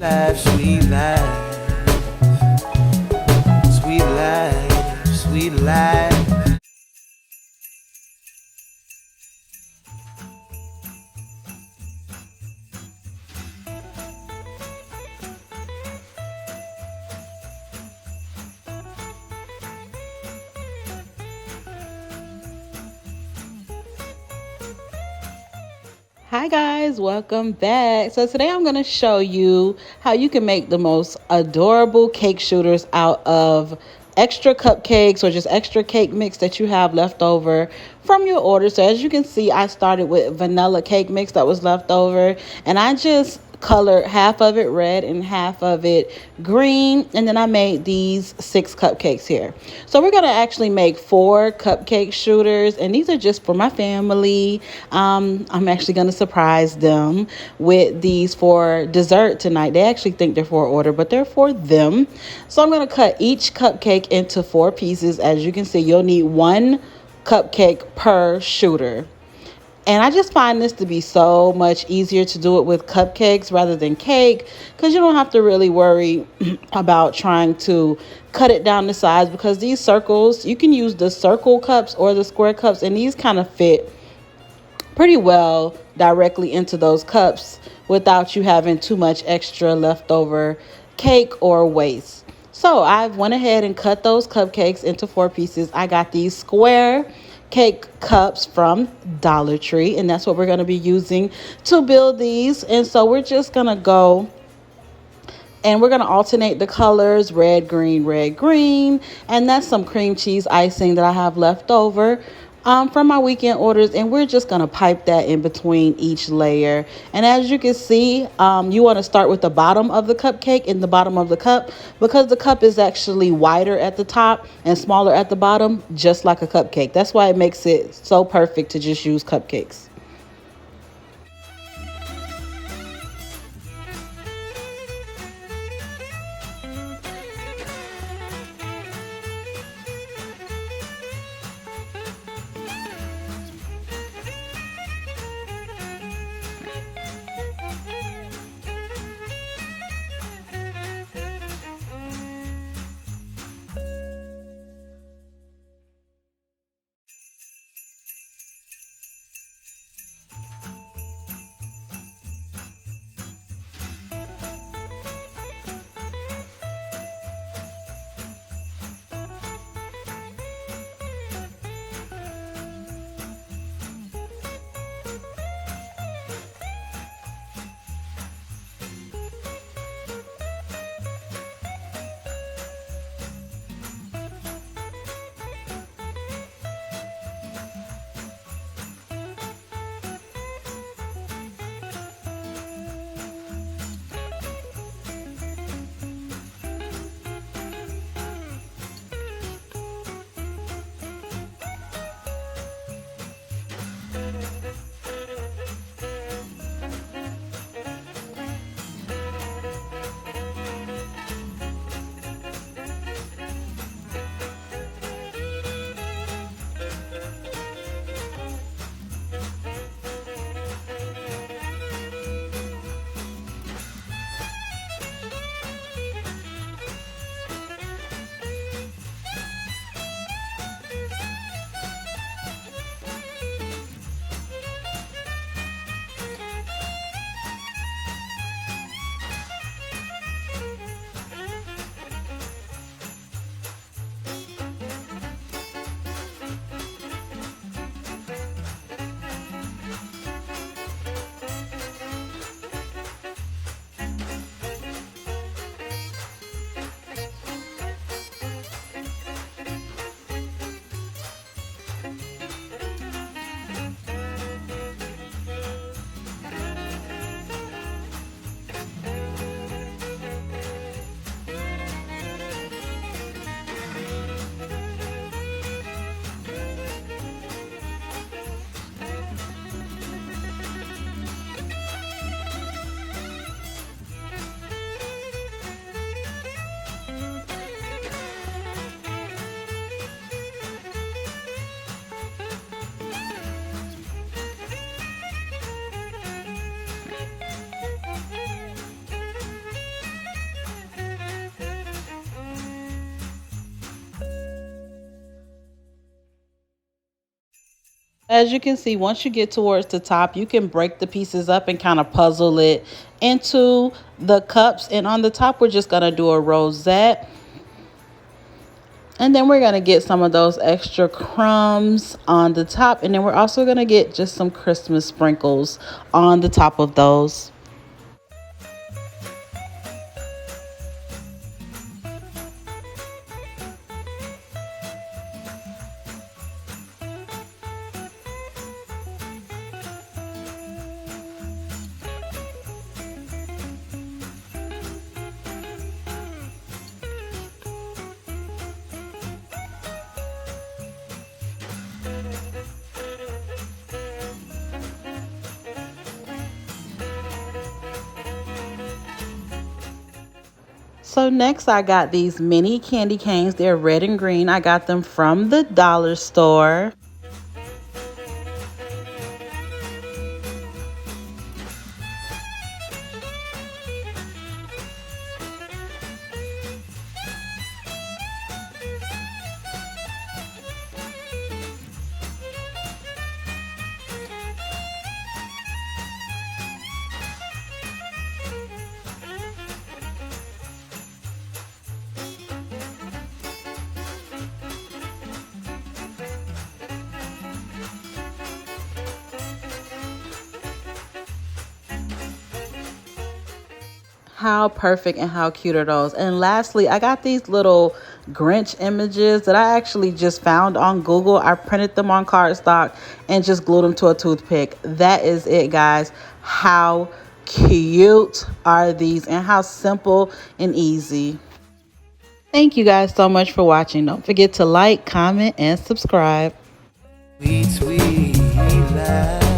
Life, sweet life, sweet life, sweet life. Hi guys, welcome back. So today I'm going to show you how you can make the most adorable cake shooters out of extra cupcakes or just extra cake mix that you have left over from your order. So as you can see, I started with vanilla cake mix that was left over, and I just colored half of it red and half of it green, and then I made these 6 cupcakes here. So we're going to actually make 4 cupcake shooters, and these are just for my family. I'm actually going to surprise them with these for dessert tonight. They actually think they're for order, but they're for them. So I'm going to cut each cupcake into 4 pieces. As you can see, you'll need 1 cupcake per shooter. And I just find this to be so much easier to do it with cupcakes rather than cake, because you don't have to really worry about trying to cut it down to size, because these circles, you can use the circle cups or the square cups, and these kind of fit pretty well directly into those cups without you having too much extra leftover cake or waste. So I went ahead and cut those cupcakes into 4 pieces. I got these square cake cups from Dollar Tree, and that's what we're going to be using to build these. And so we're just going to go and we're going to alternate the colors, red, green. And that's some cream cheese icing that I have left over from my weekend orders. And we're just going to pipe that in between each layer. And as you can see, you want to start with the bottom of the cupcake in the bottom of the cup, because the cup is actually wider at the top and smaller at the bottom, just like a cupcake. That's why it makes it so perfect to just use cupcakes. As you can see, once you get towards the top, you can break the pieces up and kind of puzzle it into the cups. And on the top, we're just going to do a rosette. And then we're going to get some of those extra crumbs on the top. And then we're also going to get just some Christmas sprinkles on the top of those. So next I got these mini candy canes. They're red and green. I got them from the dollar store. How perfect and how cute are those? And lastly, I got these little Grinch images that I actually just found on Google. I printed them on cardstock and just glued them to a toothpick. That is it, guys. How cute are these and how simple and easy. Thank you guys so much for watching. Don't forget to like, comment, and subscribe. Sweet, sweet life.